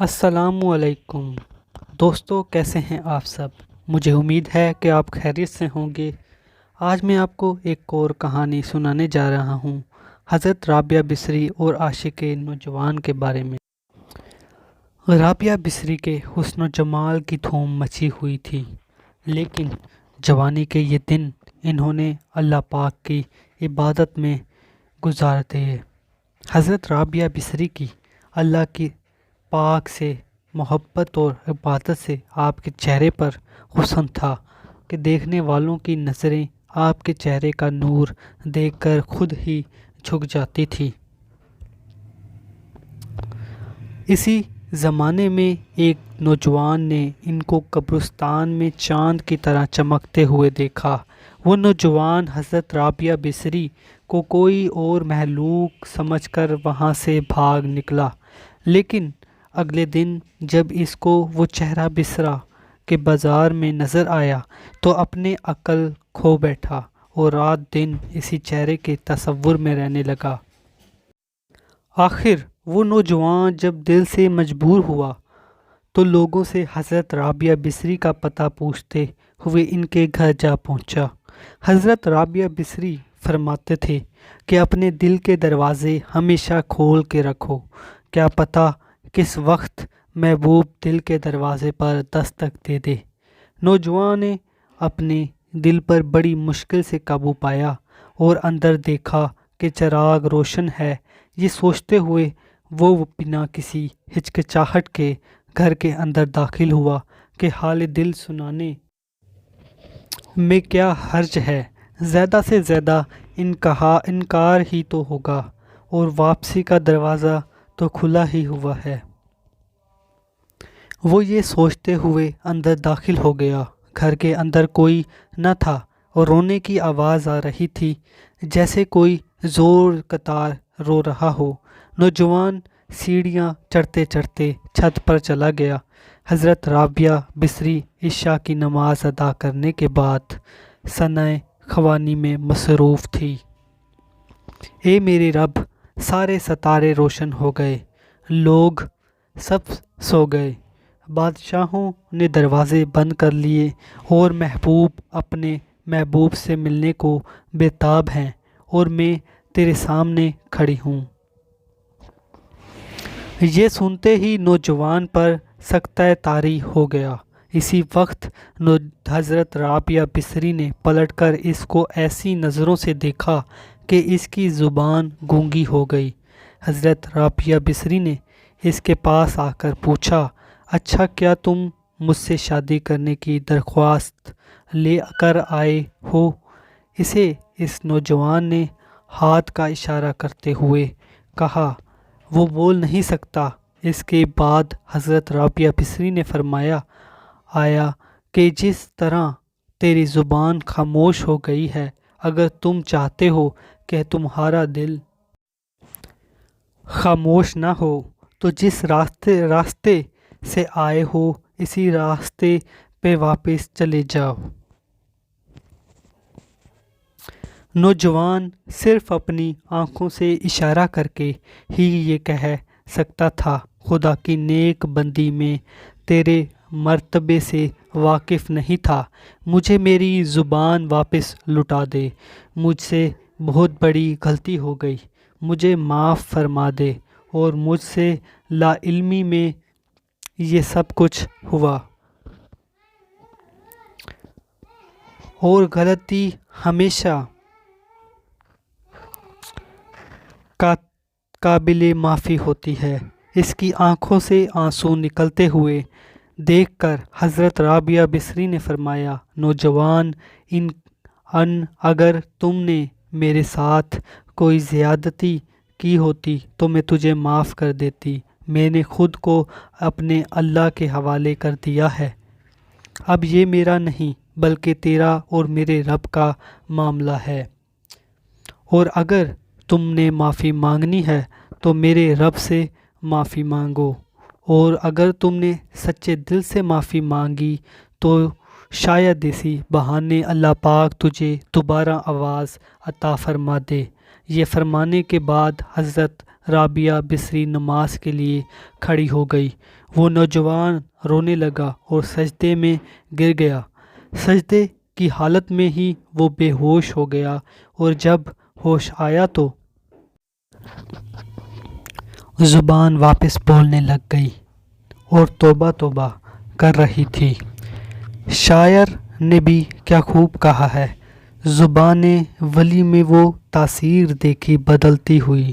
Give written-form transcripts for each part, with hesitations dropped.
السلام علیکم دوستو، کیسے ہیں آپ سب؟ مجھے امید ہے کہ آپ خیریت سے ہوں گے۔ آج میں آپ کو ایک اور کہانی سنانے جا رہا ہوں، حضرت رابعہ بصری اور عاشق نوجوان کے بارے میں۔ رابعہ بصری کے حسن و جمال کی دھوم مچی ہوئی تھی، لیکن جوانی کے یہ دن انہوں نے اللہ پاک کی عبادت میں گزار دیے۔ حضرت رابعہ بصری کی اللہ کی پاک سے محبت اور عبادت سے آپ کے چہرے پر حسن تھا کہ دیکھنے والوں کی نظریں آپ کے چہرے کا نور دیکھ کر خود ہی جھک جاتی تھی۔ اسی زمانے میں ایک نوجوان نے ان کو قبرستان میں چاند کی طرح چمکتے ہوئے دیکھا۔ وہ نوجوان حضرت رابعہ بصری کو کوئی اور مخلوق سمجھ کر وہاں سے بھاگ نکلا، لیکن اگلے دن جب اس کو وہ چہرہ بصرہ کے بازار میں نظر آیا تو اپنے عقل کھو بیٹھا اور رات دن اسی چہرے کے تصور میں رہنے لگا۔ آخر وہ نوجوان جب دل سے مجبور ہوا تو لوگوں سے حضرت رابعہ بصری کا پتہ پوچھتے ہوئے ان کے گھر جا پہنچا۔ حضرت رابعہ بصری فرماتے تھے کہ اپنے دل کے دروازے ہمیشہ کھول کے رکھو، کیا پتہ کس وقت محبوب دل کے دروازے پر دستک دے دے۔ نوجوان نے اپنے دل پر بڑی مشکل سے قابو پایا اور اندر دیکھا کہ چراغ روشن ہے۔ یہ سوچتے ہوئے وہ بنا کسی ہچکچاہٹ کے گھر کے اندر داخل ہوا کہ حال دل سنانے میں کیا حرج ہے، زیادہ سے زیادہ انکار ہی تو ہوگا، اور واپسی کا دروازہ تو کھلا ہی ہوا ہے۔ وہ یہ سوچتے ہوئے اندر داخل ہو گیا۔ گھر کے اندر کوئی نہ تھا اور رونے کی آواز آ رہی تھی، جیسے کوئی زور قطار رو رہا ہو۔ نوجوان سیڑھیاں چڑھتے چڑھتے چھت پر چلا گیا۔ حضرت رابعہ بصری عشاء کی نماز ادا کرنے کے بعد ثناء خوانی میں مصروف تھی۔ اے میرے رب، سارے ستارے روشن ہو گئے، لوگ سب سو گئے، بادشاہوں نے دروازے بند کر لیے اور محبوب اپنے محبوب سے ملنے کو بےتاب ہیں، اور میں تیرے سامنے کھڑی ہوں۔ یہ سنتے ہی نوجوان پر سکتہ طاری ہو گیا۔ اسی وقت حضرت رابعہ بصری نے پلٹ کر اس کو ایسی نظروں سے دیکھا کہ اس کی زبان گونگی ہو گئی۔ حضرت رابعہ بصری نے اس کے پاس آ کر پوچھا، اچھا کیا تم مجھ سے شادی کرنے کی درخواست لے کر آئے ہو؟ اس نوجوان نے ہاتھ کا اشارہ کرتے ہوئے کہا۔ وہ بول نہیں سکتا۔ اس کے بعد حضرت رابعہ بصری نے فرمایا، آیا کہ جس طرح تیری زبان خاموش ہو گئی ہے، اگر تم چاہتے ہو کہ تمہارا دل خاموش نہ ہو تو جس راستے سے آئے ہو اسی راستے پہ واپس چلے جاؤ۔ نوجوان صرف اپنی آنکھوں سے اشارہ کر کے ہی یہ کہہ سکتا تھا، خدا کی نیک بندی میں تیرے مرتبے سے واقف نہیں تھا، مجھے میری زبان واپس لوٹا دے، مجھ سے بہت بڑی غلطی ہو گئی، مجھے معاف فرما دے، اور مجھ سے لا علمی میں یہ سب کچھ ہوا، اور غلطی ہمیشہ قابل معافی ہوتی ہے۔ اس کی آنکھوں سے آنسو نکلتے ہوئے دیکھ کر حضرت رابعہ بصری نے فرمایا، نوجوان، اگر تم نے میرے ساتھ کوئی زیادتی کی ہوتی تو میں تجھے معاف کر دیتی، میں نے خود کو اپنے اللہ کے حوالے کر دیا ہے، اب یہ میرا نہیں بلکہ تیرا اور میرے رب کا معاملہ ہے، اور اگر تم نے معافی مانگنی ہے تو میرے رب سے معافی مانگو، اور اگر تم نے سچے دل سے معافی مانگی تو شاید اسی بہانے اللہ پاک تجھے دوبارہ آواز عطا فرما دے۔ یہ فرمانے کے بعد حضرت رابعہ بصری نماز کے لیے کھڑی ہو گئی۔ وہ نوجوان رونے لگا اور سجدے میں گر گیا۔ سجدے کی حالت میں ہی وہ بے ہوش ہو گیا اور جب ہوش آیا تو زبان واپس بولنے لگ گئی اور توبہ توبہ کر رہی تھی۔ شاعر نے بھی کیا خوب کہا ہے، زبان ولی میں وہ تاثیر دیکھی بدلتی ہوئی،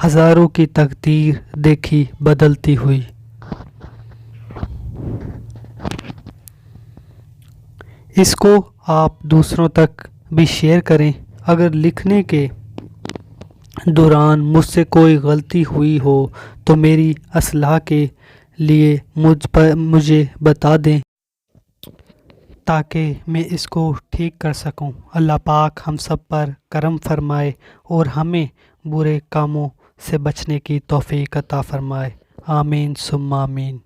ہزاروں کی تقدیر دیکھی بدلتی ہوئی۔ اس کو آپ دوسروں تک بھی شیئر کریں۔ اگر لکھنے کے دوران مجھ سے کوئی غلطی ہوئی ہو تو میری اصلاح کے لیے مجھے بتا دیں تاکہ میں اس کو ٹھیک کر سکوں۔ اللہ پاک ہم سب پر کرم فرمائے اور ہمیں برے کاموں سے بچنے کی توفیق عطا فرمائے۔ آمین ثم آمین۔